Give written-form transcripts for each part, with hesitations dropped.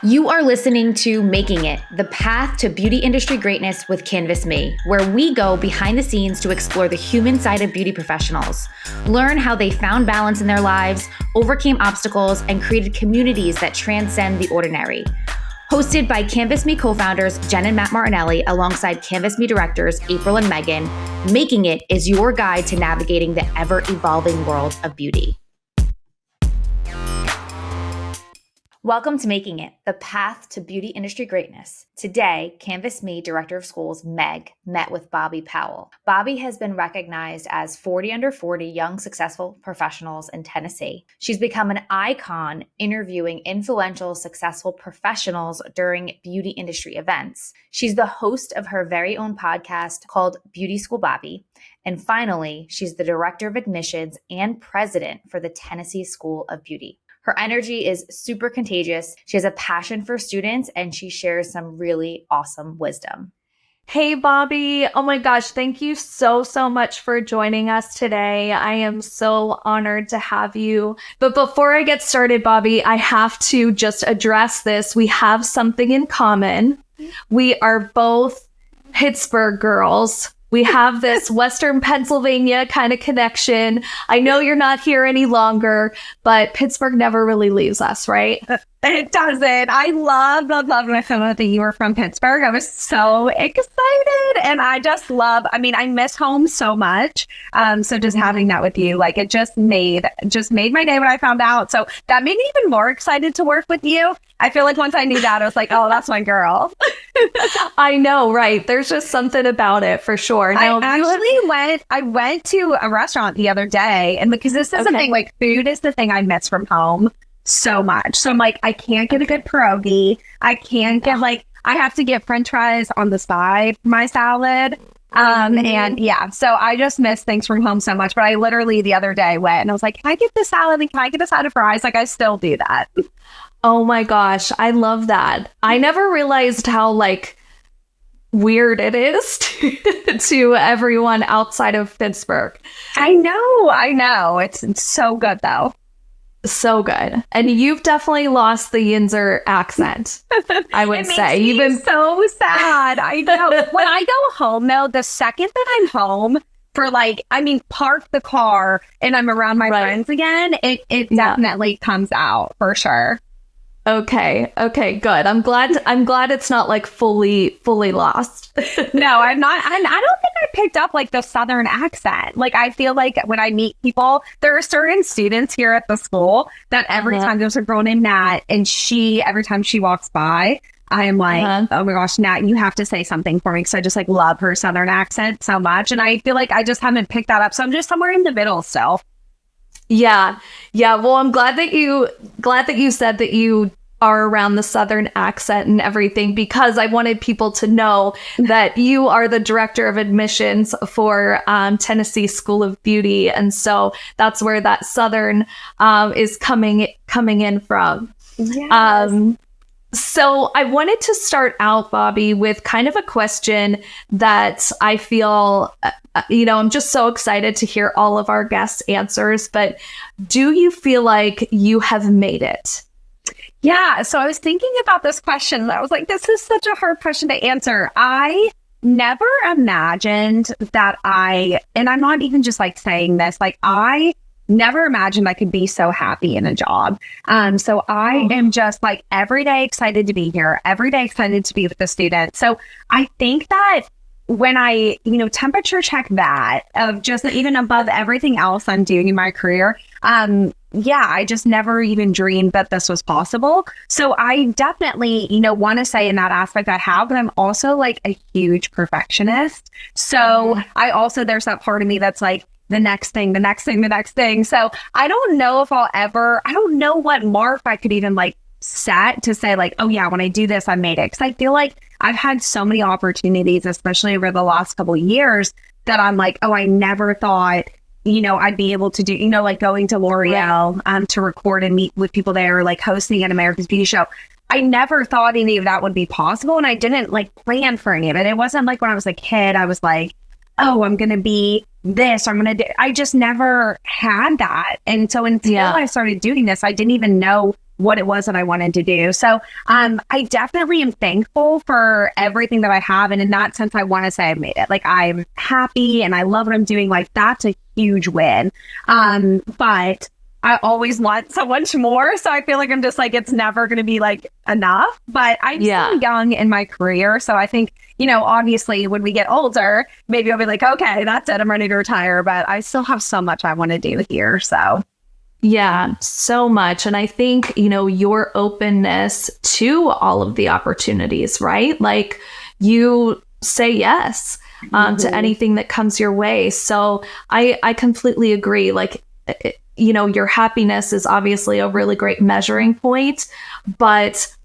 You are listening to Making It, the path to beauty industry greatness with Canvas Me, where we go behind the scenes to explore the human side of beauty professionals, learn how they found balance in their lives, overcame obstacles, and created communities that transcend the ordinary. Hosted by Canvas Me co-founders Jen and Matt Martinelli alongside Canvas Me directors April and Megan, Making It is your guide to navigating the ever-evolving world of beauty. Welcome to Making It, the path to beauty industry greatness. Today, Canvas Me Director of Schools Meg met with Bobbi Powell. Bobbi has been recognized as 40 under 40 young successful professionals in Tennessee. She's become an icon interviewing influential successful professionals during beauty industry events. She's the host of her very own podcast called Beauty School Bobbi. And finally, she's the Director of Admissions and President for the Tennessee School of Beauty. Her energy is super contagious. She has a passion for students, and she shares some really awesome wisdom. Hey, Bobbi. Oh my gosh. Thank you so much for joining us today. I am so honored to have you. But before I get started, Bobbi, I have to just address this. We have something in common. We are both Pittsburgh girls. We have this Western Pennsylvania kind of connection. I know you're not here any longer, but Pittsburgh never really leaves us, right? It doesn't. I love when I found out that you were from Pittsburgh. I was so excited. And I I miss home so much. So just having that with you, like it just made my day when I found out. So that made me even more excited to work with you. I feel like once I knew that, I was like, oh, that's my girl. I know, right? There's just something about it for sure. Now, I went to a restaurant the other day, and because this is the thing, like food is the thing I miss from home so much. So I'm like, I can't get a good pierogi. I can't get I have to get French fries on the side for my salad. And yeah, so I just miss things from home so much. But I literally the other day went and I was like, can I get this salad and can I get a side of fries? Like I still do that. Oh my gosh, I love that. I never realized how weird it is to everyone outside of Pittsburgh. I know. It's so good though. So good. And you've definitely lost the Yinzer accent, I would say. You've been so sad. I know. When I go home though, the second that I'm home for park the car and I'm around my friends again, it definitely comes out for sure. Okay, good. I'm glad it's not fully lost. No, I'm not. I don't think I picked up the Southern accent. I feel like when I meet people, there are certain students here at the school that every time there's a girl named Nat, and every time she walks by, I am like, oh my gosh, Nat, you have to say something for me. So I just love her Southern accent so much. And I feel like I just haven't picked that up. So I'm just somewhere in the middle still. Yeah. Well, I'm glad that you said that you are around the Southern accent and everything, because I wanted people to know that you are the Director of Admissions for Tennessee School of Beauty. And so that's where that Southern is coming in from. Yes. So I wanted to start out, Bobbi, with kind of a question that I feel, I'm just so excited to hear all of our guests' answers, but do you feel like you have made it? Yeah, so I was thinking about this question. I was like, this is such a hard question to answer. I never imagined that and I'm not even just saying this, I never imagined I could be so happy in a job. So I am just every day excited to be here, every day excited to be with the students. So I think that when I, temperature check that of just even above everything else I'm doing in my career, I just never even dreamed that this was possible. So I definitely, want to say in that aspect I have, but I'm also a huge perfectionist. So I also, there's that part of me that's the next thing. So I don't know if I don't know what mark I could even set to say oh yeah, when I do this, I made it. Cause I feel like I've had so many opportunities, especially over the last couple of years, that I'm oh, I never thought, I'd be able to do, going to L'Oreal to record and meet with people there, hosting an America's Beauty Show. I never thought any of that would be possible. And I didn't plan for any of it. It wasn't when I was a kid, I was oh, I'm going to be this, I'm going to do, I just never had that. And so until I started doing this, I didn't even know what it was that I wanted to do. So I definitely am thankful for everything that I have. And in that sense, I want to say I've made it. Like, I'm happy and I love what I'm doing. Like, that's a huge win. But I always want so much more. So I feel like I'm just like, it's never going to be like enough. But I'm still young in my career. So I think, obviously when we get older, maybe I'll be like, okay, that's it. I'm ready to retire. But I still have so much I want to do here. So. Yeah, so much. And I think, your openness to all of the opportunities, right? Like, you say yes to anything that comes your way. So I completely agree. Like, your happiness is obviously a really great measuring point, but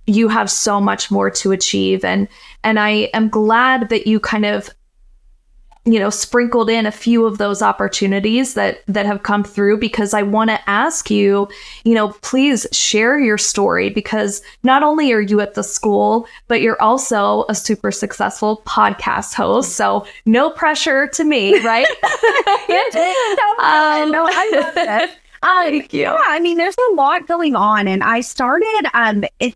you have so much more to achieve. And I am glad that you kind of, sprinkled in a few of those opportunities that have come through, because I want to ask you, please share your story, because not only are you at the school, but you're also a super successful podcast host. So no pressure to me, right? No, I love it. Thank you. Yeah, I mean, there's a lot going on. And I started,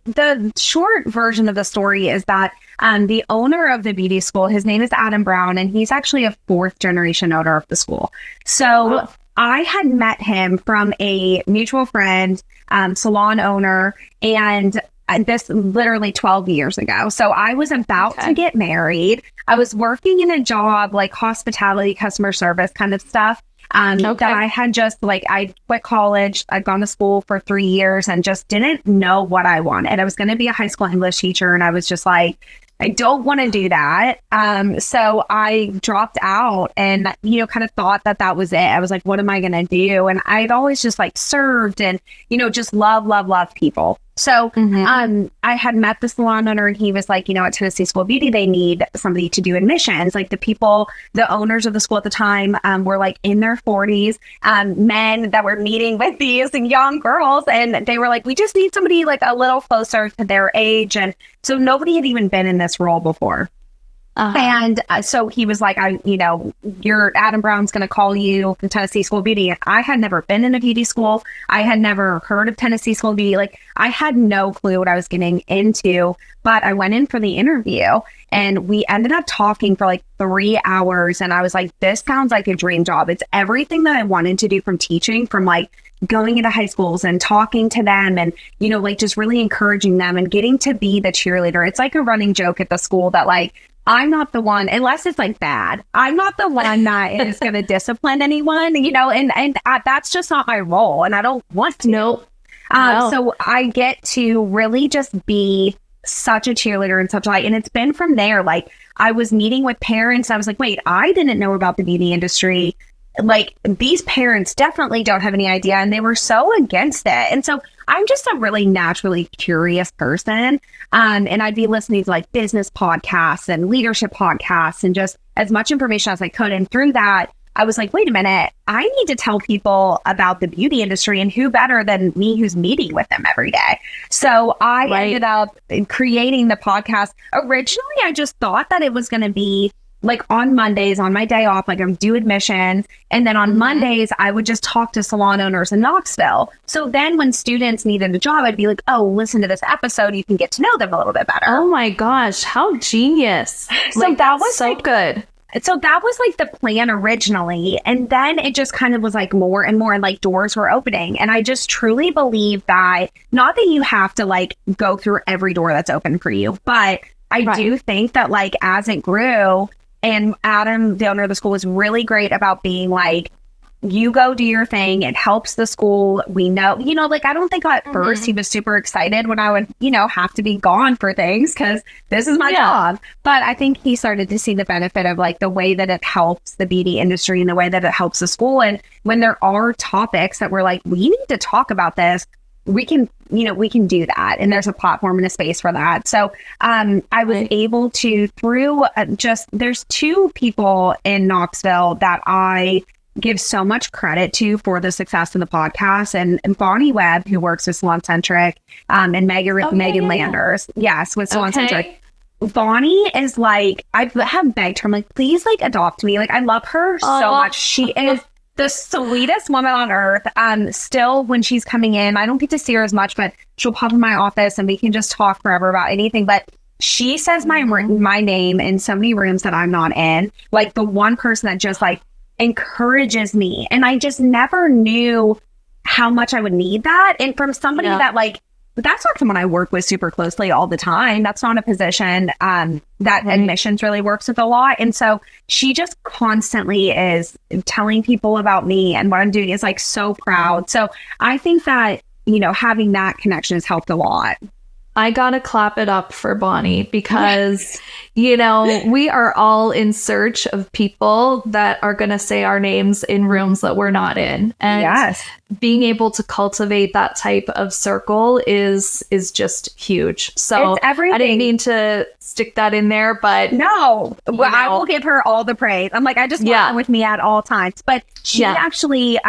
the short version of the story is that the owner of the beauty school, his name is Adam Brown, and he's actually a 4th generation owner of the school. So I had met him from a mutual friend, salon owner, and this literally 12 years ago. So I was about to get married. I was working in a job like hospitality, customer service kind of stuff. That I had just I quit college. I'd gone to school for 3 years and just didn't know what I wanted. I was going to be a high school English teacher, and I was just like, I don't want to do that. So I dropped out and, kind of thought that was it. I was like, what am I going to do? And I'd always just served and, just love people. So I had met the salon owner, and he was like, at Tennessee School of Beauty, they need somebody to do admissions. Like, the owners of the school at the time were in their 40s, men that were meeting with these young girls. And they were like, we just need somebody a little closer to their age. And so nobody had even been in this role before. And so he was like, your Adam Brown's going to call you from Tennessee School of Beauty. And I had never been in a beauty school. I had never heard of Tennessee School of Beauty. I had no clue what I was getting into, but I went in for the interview and we ended up talking for 3 hours. And I was like, this sounds like a dream job. It's everything that I wanted to do, from teaching, from going into high schools and talking to them and, just really encouraging them and getting to be the cheerleader. It's like a running joke at the school that I'm not the one, unless it's bad. I'm not the one that is going to discipline anyone, and that's just not my role. And I don't want to. No. So I get to really just be such a cheerleader and such and it's been from there. I was meeting with parents. I was like, wait, I didn't know about the beauty industry. These parents definitely don't have any idea, and they were so against it. And so I'm just a really naturally curious person. And I'd be listening to business podcasts and leadership podcasts and just as much information as I could. And through that, I was like, wait a minute, I need to tell people about the beauty industry, and who better than me who's meeting with them every day. So I ended up creating the podcast. Originally, I just thought that it was going to be on Mondays, on my day off, I'm due admissions. And then on Mondays, I would just talk to salon owners in Knoxville. So then when students needed a job, I'd be like, oh, listen to this episode. You can get to know them a little bit better. Oh my gosh, how genius. So that was so good. So that was the plan originally. And then it just kind of was more and more, and doors were opening. And I just truly believe that, not that you have to go through every door that's open for you, but I do think that as it grew, and Adam, the owner of the school, was really great about being you go do your thing. It helps the school. We know, I don't think at first he was super excited when I would, have to be gone for things, because this is my job. But I think he started to see the benefit of the way that it helps the beauty industry and the way that it helps the school. And when there are topics that we're we need to talk about this, we can do that. And there's a platform and a space for that. So I was able to, through there's 2 people in Knoxville that I give so much credit to for the success of the podcast. And Bonnie Webb, who works with Salon Centric, and Megan Landers. Yes, with Salon Centric. Bonnie is I have begged her, I'm please adopt me. I love her so much. She is the sweetest woman on earth. Still, when she's coming in, I don't get to see her as much, but she'll pop in my office and we can just talk forever about anything. But she says my name in so many rooms that I'm not in. Like the one person that just like encourages me. And I just never knew how much I would need that. And from somebody that like, but that's not someone I work with super closely all the time. That's not a position that admissions really works with a lot. And so she just constantly is telling people about me and what I'm doing is like so proud. So I think that, you know, having that connection has helped a lot. I gotta clap it up for Bonnie because, you know, we are all in search of people that are going to say our names in rooms that we're not in. And being able to cultivate that type of circle is just huge. So I didn't mean to stick that in there, but no, well, I will give her all the praise. I'm like, I just want her with me at all times. But she actually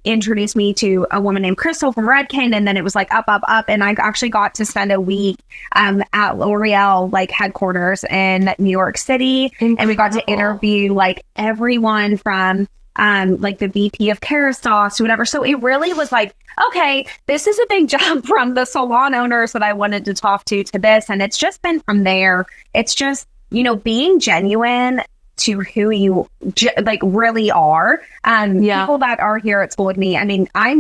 introduced me to a woman named Crystal from Redken, and then it was like up. And I actually got to spend a week at L'Oreal like headquarters in New York City. Incredible. And we got to interview like everyone from like the VP of Kerastase to whatever. So it really was like, okay, this is a big jump from the salon owners that I wanted to talk to this. And it's just been from there. It's just, you know, being genuine to who you like really are. People that are here at school with me. I mean, I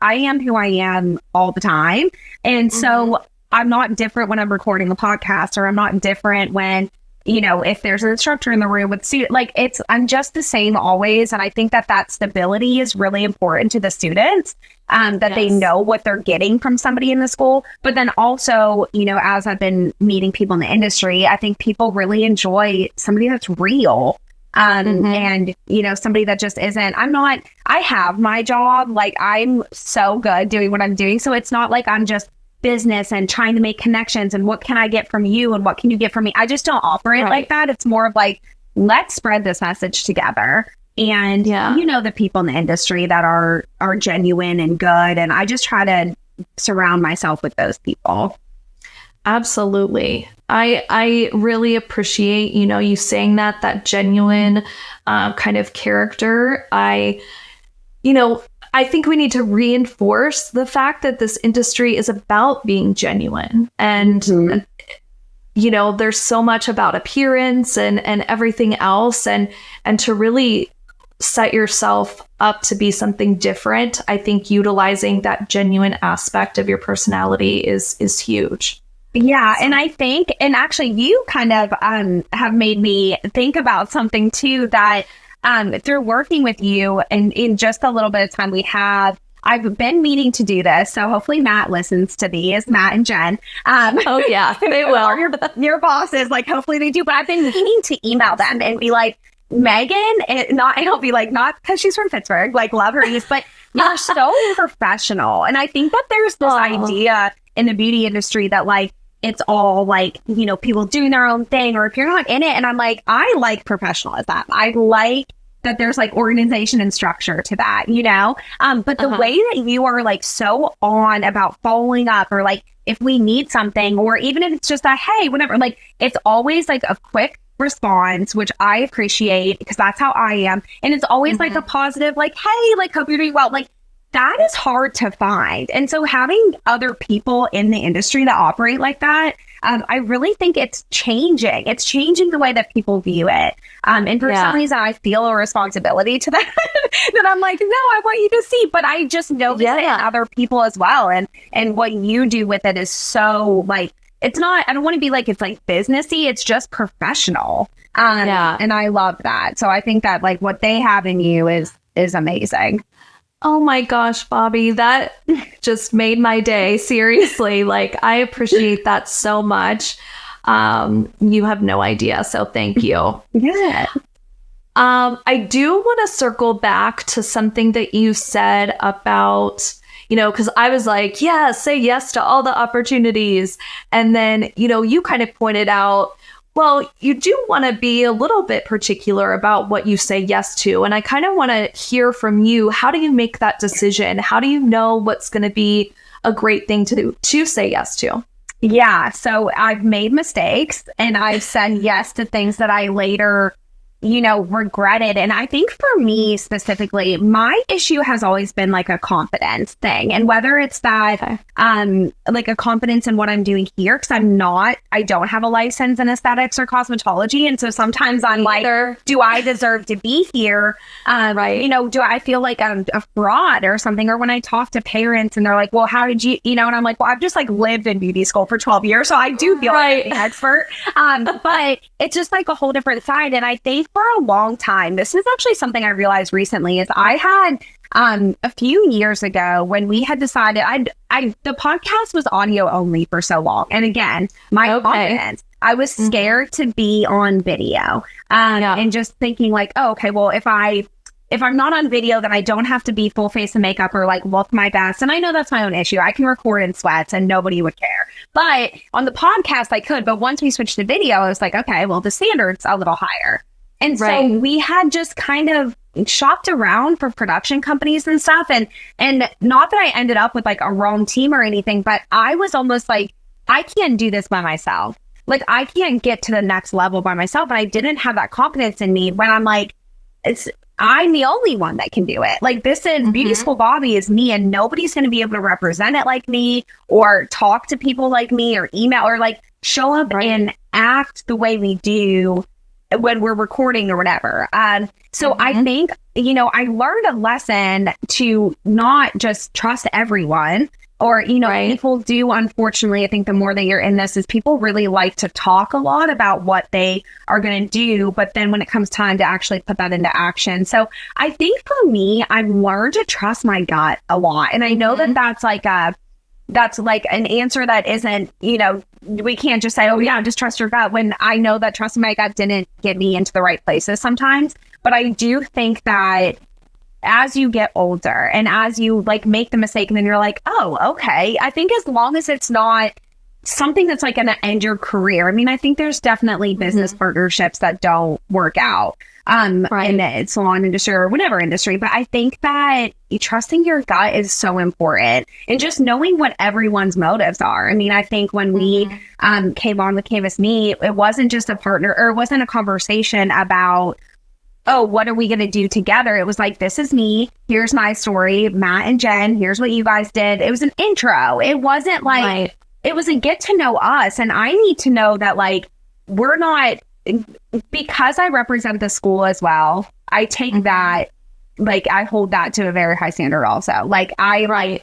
am who I am all the time. And so I'm not different when I'm recording a podcast, or I'm not different when, you know, if there's an instructor in the room with student, like I'm just the same always. And I think that stability is really important to the students, that they know what they're getting from somebody in the school. But then also, you know, as I've been meeting people in the industry, I think people really enjoy somebody that's real. And, you know, somebody that just isn't, I have my job, like I'm so good doing what I'm doing. So it's not like I'm just business and trying to make connections and what can I get from you and what can you get from me. I just don't operate like that. It's more of like, let's spread this message together. And you know, the people in the industry that are genuine and good. And I just try to surround myself with those people. Absolutely. I really appreciate, you know, you saying that genuine kind of character. I think we need to reinforce the fact that this industry is about being genuine. And, you know, there's so much about appearance and everything else. And to really set yourself up to be something different, I think utilizing that genuine aspect of your personality is huge. Yeah. And I think, and actually you kind of have made me think about something too, that through working with you and in just a little bit of time I've been meaning to do this. So hopefully Matt listens to these, Matt and Jen. Oh yeah, they will. Your bosses, like hopefully they do. But I've been meaning to email them and be like, Megan, and I'll be like, not because she's from Pittsburgh, like love her, but you're so professional. And I think that there's this idea in the beauty industry that like, it's all like, you know, people doing their own thing, or if you're not in it. And I'm like, I like professionalism. I like that there's like organization and structure to that, you know? But the way that you are like so on about following up, or like if we need something, or even if it's just a, hey, whatever, like it's always like a quick response, which I appreciate because that's how I am. And it's always like a positive, like, hey, like hope you're doing well. Like that is hard to find. And so having other people in the industry that operate like that, I really think it's changing. It's changing the way that people view it. And for some reason, I feel a responsibility to that, that I'm like, no, I want you to see, but I just notice it in other people as well. And what you do with it is so like, it's not, I don't want to be like, it's like businessy. It's just professional. And I love that. So I think that like what they have in you is amazing. Oh my gosh, Bobbi, that just made my day. Seriously, like I appreciate that so much. You have no idea. So thank you. Yeah. I do want to circle back to something that you said about, you know, because I was like, yeah, say yes to all the opportunities. And then, you know, you kind of pointed out, well, you do want to be a little bit particular about what you say yes to. And I kind of want to hear from you. How do you make that decision? How do you know what's going to be a great thing to say yes to? Yeah. So I've made mistakes and I've said yes to things that I later regretted. And I think for me specifically, my issue has always been like a confidence thing. And whether it's that, like a confidence in what I'm doing here, because I don't have a license in aesthetics or cosmetology. And so sometimes I'm like, do I deserve to be here? Do I feel like I'm a fraud or something? Or when I talk to parents and they're like, well, how did you, and I'm like, well, I've just like lived in beauty school for 12 years. So I do feel like I'm an expert. But it's just like a whole different side. And I think for a long time, this is actually something I realized recently, is I had a few years ago when we had decided the podcast was audio only for so long. And again, my confidence, I was scared to be on video, and just thinking like, oh, okay, well, if I'm not on video, then I don't have to be full face of makeup or like look my best. And I know that's my own issue. I can record in sweats and nobody would care. But on the podcast, I could. But once we switched to video, I was like, okay, well, the standard's a little higher. And so we had just kind of shopped around for production companies and stuff. And not that I ended up with like a wrong team or anything, but I was almost like, I can't do this by myself. Like, I can't get to the next level by myself. And I didn't have that confidence in me when I'm like, I'm the only one that can do it. Like, this is Beauty School Bobbi is me, and nobody's going to be able to represent it like me or talk to people like me or email or like show up and act the way we do when we're recording or whatever. So I think, I learned a lesson to not just trust everyone or, people do, unfortunately, I think the more that you're in this is people really like to talk a lot about what they are going to do. But then when it comes time to actually put that into action. So I think for me, I've learned to trust my gut a lot. And I know that that's like an answer that isn't, we can't just say, oh yeah, just trust your gut, when I know that trusting my gut didn't get me into the right places sometimes. But I do think that as you get older and as you like make the mistake and then you're like, oh, okay, I think as long as it's not something that's like going to end your career. I mean, I think there's definitely business partnerships that don't work out in the salon industry or whatever industry. But I think that trusting your gut is so important, and just knowing what everyone's motives are. I mean, I think when we came on with Canvas Me, it wasn't just a partner, or it wasn't a conversation about, oh, what are we going to do together? It was like, this is me. Here's my story. Matt and Jen, here's what you guys did. It was an intro. It wasn't like, it was a get to know us. And I need to know that like, we're not, because I represent the school as well, I take that, like, I hold that to a very high standard also. Like I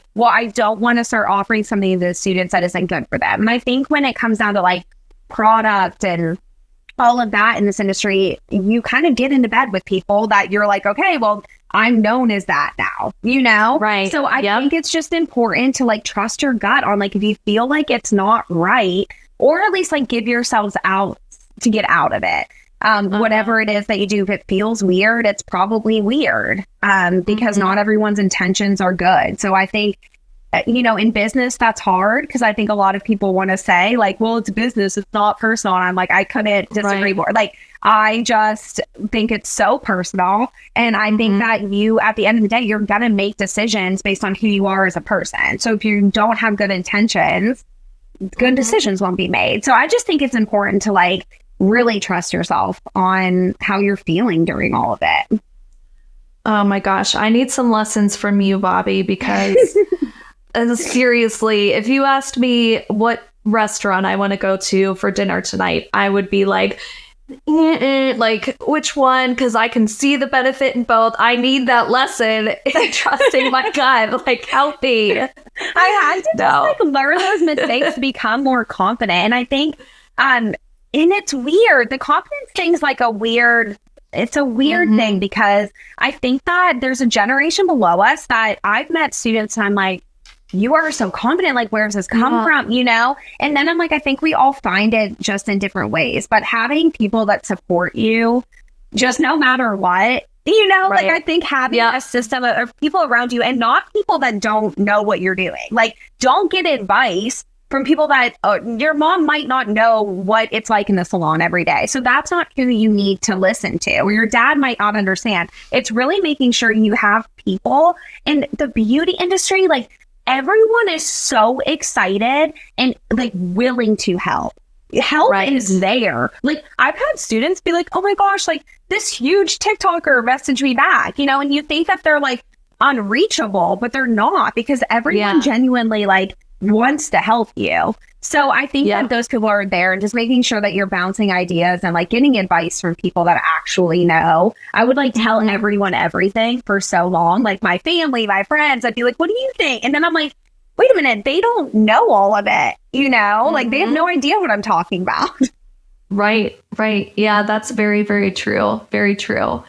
don't want to start offering something to the students that isn't good for them. And I think when it comes down to like product and all of that in this industry, you kind of get into bed with people that you're like, okay, well, I'm known as that now, Right. So I think it's just important to like trust your gut on like, if you feel like it's not right, or at least like give yourselves out to get out of it. Whatever it is that you do, if it feels weird, it's probably weird, because not everyone's intentions are good. So I think, in business, that's hard, because I think a lot of people want to say like, well, it's business, it's not personal. And I'm like, I couldn't disagree more. Like, I just think it's so personal. And I think that you, at the end of the day, you're going to make decisions based on who you are as a person. So if you don't have good intentions, good decisions won't be made. So I just think it's important to like really trust yourself on how you're feeling during all of it. Oh my gosh. I need some lessons from you, Bobbi, because seriously, if you asked me what restaurant I want to go to for dinner tonight, I would be like, like, which one? Because I can see the benefit in both. I need that lesson in trusting my gut. Like, help me. I had to just like learn those mistakes to become more confident. And I think, and it's weird. The confidence thing's like it's a weird thing, because I think that there's a generation below us that I've met students and I'm like, you are so confident, like, where's this come from, And then I'm like, I think we all find it just in different ways, but having people that support you just no matter what, like, I think having a system of people around you, and not people that don't know what you're doing. Like, don't get advice from people that your mom might not know what it's like in the salon every day. So that's not who you need to listen to, or your dad might not understand. It's really making sure you have people in the beauty industry. Like, everyone is so excited and like willing to help. help is there. Like, I've had students be like, oh my gosh, like this huge TikToker messaged me back, and you think that they're like unreachable, but they're not, because everyone genuinely like wants to help you. So I think that those people are there, and just making sure that you're bouncing ideas and like getting advice from people that actually know. I would like tell everyone everything for so long, like my family, my friends. I'd be like, what do you think? And then I'm like, wait a minute, they don't know all of it, like they have no idea what I'm talking about. Right. Yeah, that's very, very true. Very true.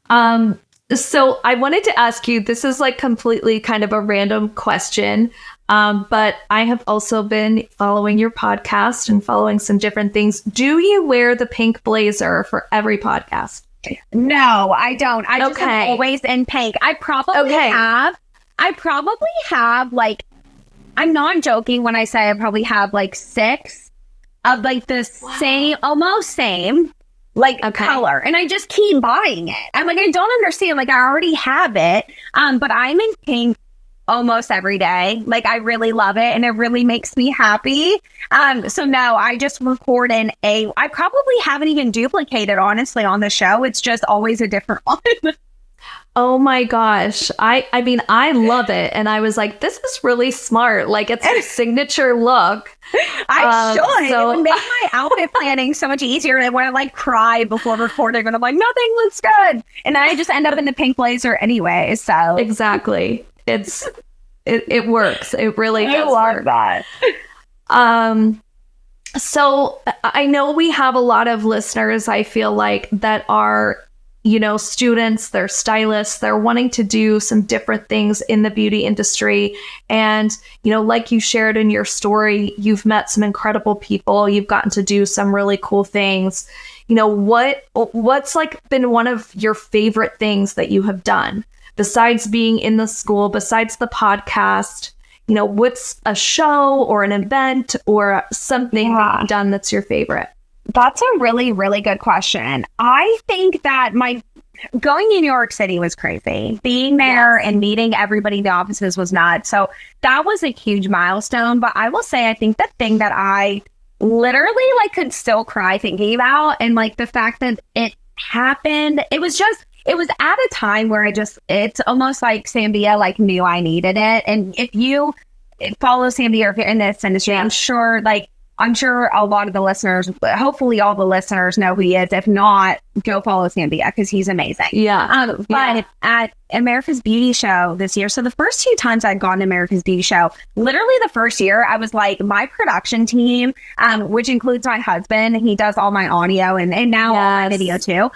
So I wanted to ask you, this is like completely kind of a random question, but I have also been following your podcast and following some different things. Do you wear the pink blazer for every podcast? No, I don't. I just am always in pink. I probably have like, I'm not joking when I say I probably have like 6 of like the same, almost same, like color. And I just keep buying it. I'm like, I don't understand. Like, I already have it. But I'm in pink almost every day. Like, I really love it, and it really makes me happy. So no, I just record I probably haven't even duplicated, honestly, on the show. It's just always a different one. Oh my gosh. I mean, I love it. And I was like, this is really smart. Like, it's a signature look. I should. So, it would make my outfit planning so much easier. And I want to like cry before recording, and I'm like, nothing looks good. And then I just end up in the pink blazer anyway. So exactly. It works. It really does. I love that. So I know we have a lot of listeners, I feel like, that are, students, they're stylists, they're wanting to do some different things in the beauty industry. And, like you shared in your story, you've met some incredible people. You've gotten to do some really cool things. What's like been one of your favorite things that you have done besides being in the school, besides the podcast? What's a show or an event or something that you've done that's your favorite? That's a really, really good question. I think that going to New York City was crazy. Being there and meeting everybody in the offices was nuts. So that was a huge milestone. But I will say, I think the thing that I literally like could still cry thinking about, and like the fact that it happened, it was at a time where it's almost like Sambia like knew I needed it. And if you follow Sambia, or if you're in this industry, I'm sure a lot of the listeners, hopefully all the listeners know who he is. If not, go follow Sambia, because he's amazing. Yeah. But at America's Beauty Show this year, so the first 2 times I'd gone to America's Beauty Show, literally the first year, I was like, my production team, which includes my husband, he does all my audio and now all my video too.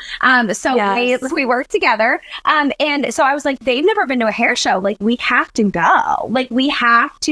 We work together. And so I was like, they've never been to a hair show. Like, we have to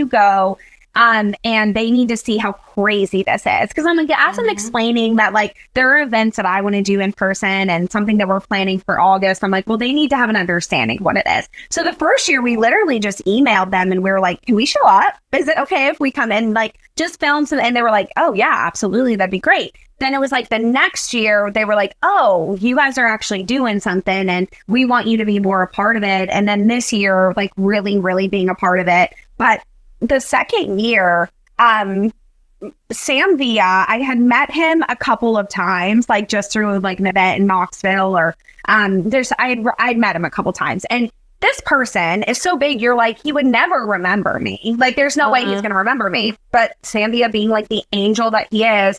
go. And they need to see how crazy this is. Because I'm like, as I'm explaining that, like, there are events that I want to do in person and something that we're planning for August, I'm like, well, they need to have an understanding of what it is. So the first year, we literally just emailed them and we were like, can we show up? Is it okay if we come in, like, just film some? And they were like, oh yeah, absolutely. That'd be great. Then it was like the next year, they were like, oh, you guys are actually doing something and we want you to be more a part of it. And then this year, like, really, really being a part of it. But the second year, Sam Villa, I had met him a couple of times, like just through like an event in Knoxville, or I'd met him a couple times. And this person is so big, you're like, he would never remember me. Like, there's no way he's going to remember me. But Sam Villa, being like the angel that he is,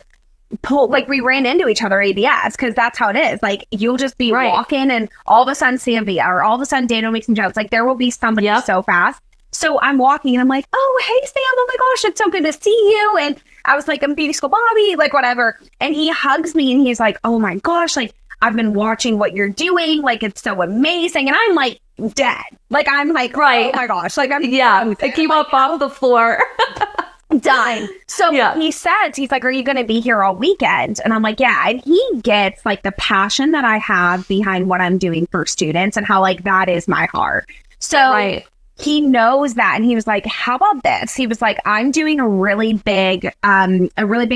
we ran into each other ABS, because that's how it is. Like, you'll just be walking and all of a sudden Sam Villa, or all of a sudden Dano makes some jokes. Like, there will be somebody so fast. So I'm walking and I'm like, oh, hey, Sam, oh my gosh, it's so good to see you. And I was like, I'm Beauty School Bobby, like, whatever. And he hugs me and he's like, oh my gosh, like, I've been watching what you're doing. Like, it's so amazing. And I'm like dead. Like, I'm like, oh my gosh. Like, I came up off the floor. Dying. So he says, he's like, are you going to be here all weekend? And I'm like, yeah. And he gets like the passion that I have behind what I'm doing for students and how like that is my heart. So he knows that. And he was like, how about this? He was like, I'm doing a really big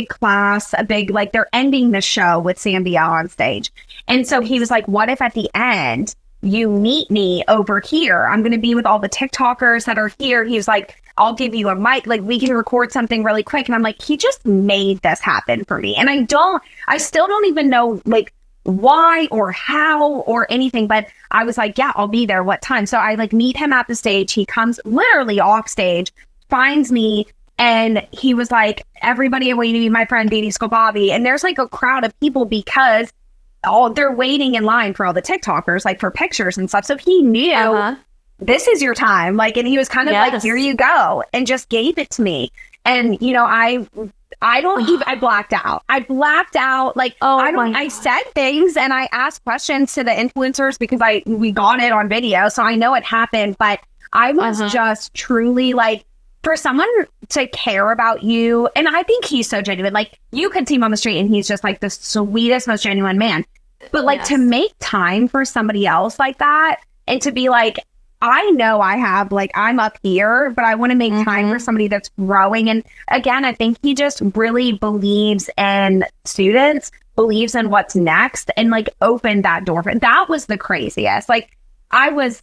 class, like, they're ending the show with Sambia on stage. And so he was like, what if at the end you meet me over here? I'm going to be with all the TikTokers that are here. He's like, I'll give you a mic, like we can record something really quick. And I'm like, he just made this happen for me. And I still don't even know like why or how or anything, but I was like, yeah, I'll be there. What time? So I like meet him at the stage. He comes literally off stage, finds me, and he was like, everybody, I want you to be my friend, Beauty School Bobby. And there's like a crowd of people because they're waiting in line for all the TikTokers, like for pictures and stuff. So he knew this is your time. Like, and he was kind of like, here you go, and just gave it to me. And, you know, I blacked out. I blacked out. Like, I said things and I asked questions to the influencers because we got it on video. So I know it happened, but I was just truly like, for someone to care about you. And I think he's so genuine. Like, you could see him on the street and he's just like the sweetest, most genuine man. But like to make time for somebody else like that, and to be like, I know I have, like, I'm up here, but I want to make time for somebody that's growing. And again, I think he just really believes in students, believes in what's next, and like opened that door. That was the craziest. Like, I was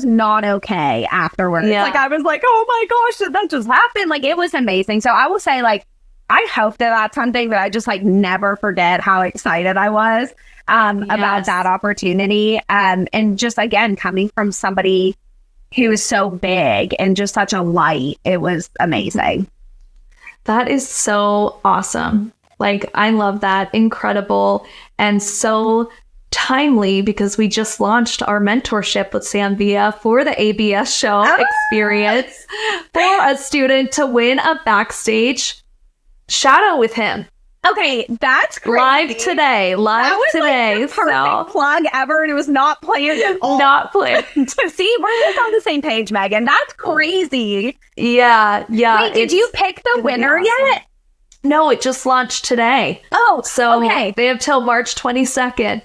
not okay afterwards. Like, I was like, oh my gosh, did that just happen? Like, it was amazing. So I will say, like, I hope that that's something that I just like never forget how excited I was about that opportunity. And just, again, coming from somebody who is so big and just such a light, it was amazing. That is so awesome. Like, I love that. Incredible. And so timely, because we just launched our mentorship with Sam Villa for the ABS show experience for a student to win a backstage shadow with him. Okay, that's crazy. Live today. Like the perfect plug ever, and it was not planned at all. Not planned. See, we're just on the same page, Megan. That's crazy. Yeah. Wait, did you pick the winner yet? No, it just launched today. Oh, so okay. They have till March 22nd.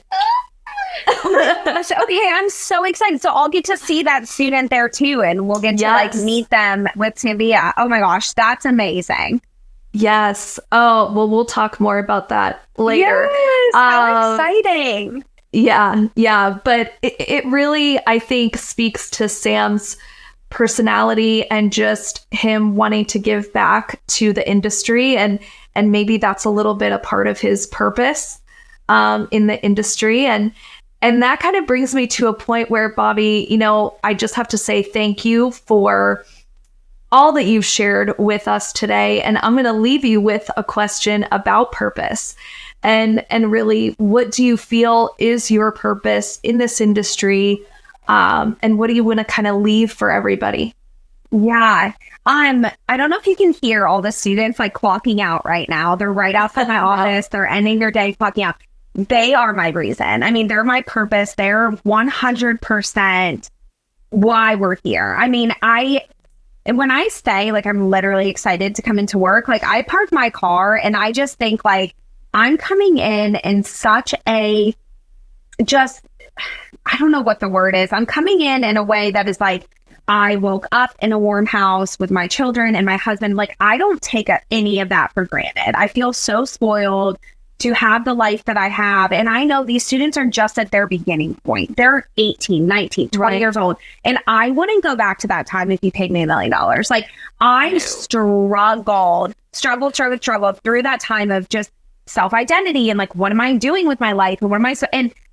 Okay, I'm so excited. So I'll get to see that student there too, and we'll get to like meet them with Sambia. Oh my gosh, that's amazing. Yes. Oh, well, we'll talk more about that later. Yes, how exciting. Yeah. But it really, I think, speaks to Sam's personality and just him wanting to give back to the industry. And maybe that's a little bit a part of his purpose in the industry. And that kind of brings me to a point where, Bobbi, you know, I just have to say thank you for all that you've shared with us today. And I'm going to leave you with a question about purpose. And really, what do you feel is your purpose in this industry? And what do you want to kind of leave for everybody? Yeah. I don't know if you can hear all the students like clocking out right now. They're right outside my office. They're ending their day clocking out. They are my reason. I mean, they're my purpose. They're 100% why we're here. I mean, when I say like I'm literally excited to come into work, like I park my car and I just think like I'm coming in such a I don't know what the word is. I'm coming in a way that is like, I woke up in a warm house with my children and my husband. Like, I don't take any of that for granted. I feel so spoiled to have the life that I have. And I know these students are just at their beginning point. They're 18, 19, 20 years old. And I wouldn't go back to that time if you paid me $1 million. Like, I struggled through that time of just self-identity and like, what am I doing with my life? And what am I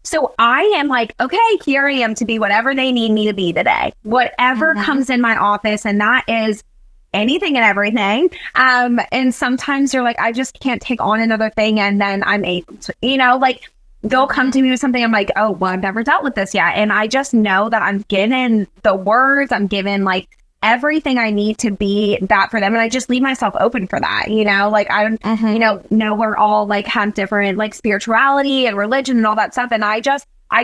so I am like, okay, here I am to be whatever they need me to be today, whatever comes in my office. And that is anything and everything. And sometimes you're like, I just can't take on another thing. And then I'm able to, you know, like they'll come to me with something. I'm like, oh, well, I've never dealt with this yet. And I just know that I'm given the words, I'm given like everything I need to be that for them. And I just leave myself open for that, you know, like I you know, we're all like have different like spirituality and religion and all that stuff. And I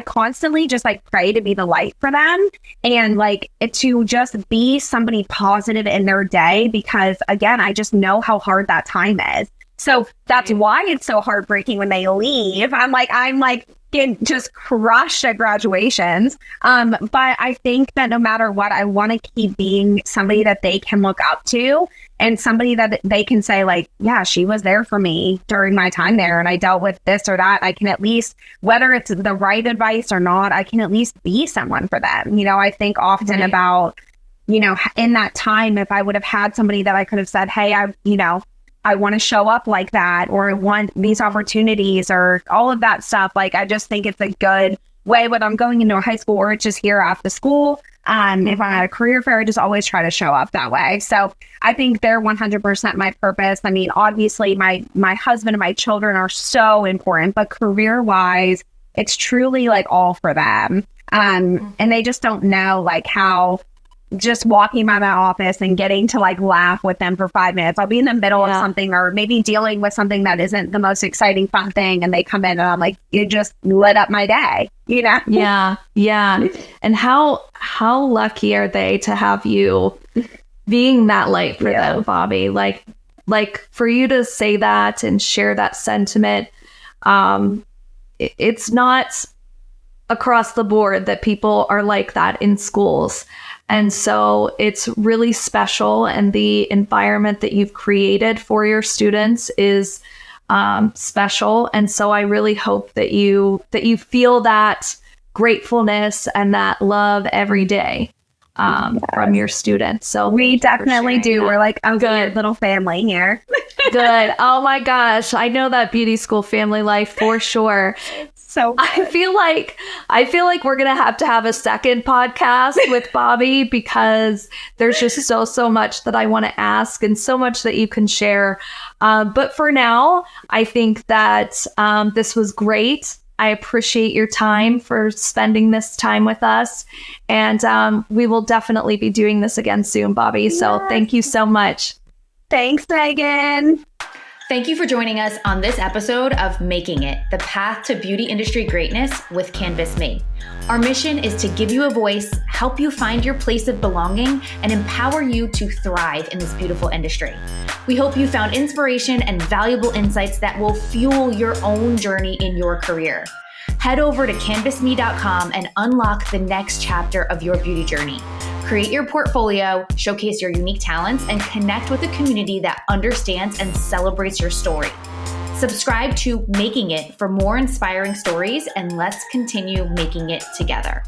constantly just like pray to be the light for them and like to just be somebody positive in their day, because again, I just know how hard that time is. So that's why it's so heartbreaking when they leave. I'm like getting just crushed at graduations. But I think that no matter what, I want to keep being somebody that they can look up to and somebody that they can say like, yeah, she was there for me during my time there. And I dealt with this or that. I can at least, whether it's the right advice or not, I can at least be someone for them. You know, I think often about in that time, if I would have had somebody that I could have said, hey, I want to show up like that, or I want these opportunities, or all of that stuff. Like, I just think it's a good way when I'm going into a high school, or just here after school. If I'm at a career fair, I just always try to show up that way. So I think they're 100% my purpose. I mean, obviously my husband and my children are so important, but career wise, it's truly like all for them. And they just don't know like how just walking by my office and getting to like laugh with them for 5 minutes. I'll be in the middle of something, or maybe dealing with something that isn't the most exciting, fun thing. And they come in and I'm like, you just lit up my day, Yeah. Yeah. And how lucky are they to have you being that light for them, Bobbi? Like for you to say that and share that sentiment, it's not across the board that people are like that in schools. And so it's really special, and the environment that you've created for your students is special. And so I really hope that you feel that gratefulness and that love every day from your students. So we definitely do. That. We're like a good little family here. Good. Oh my gosh. I know that beauty school family life for sure. So I feel like we're going to have a second podcast with Bobbi, because there's just so much that I want to ask and so much that you can share. But for now, I think that this was great. I appreciate your time for spending this time with us. And we will definitely be doing this again soon, Bobbi. So thank you so much. Thanks, Megan. Thank you for joining us on this episode of Making It, the path to beauty industry greatness with Canvas Me. Our mission is to give you a voice, help you find your place of belonging, and empower you to thrive in this beautiful industry. We hope you found inspiration and valuable insights that will fuel your own journey in your career. Head over to canvasme.com and unlock the next chapter of your beauty journey. Create your portfolio, showcase your unique talents, and connect with a community that understands and celebrates your story. Subscribe to Making It for more inspiring stories, and let's continue making it together.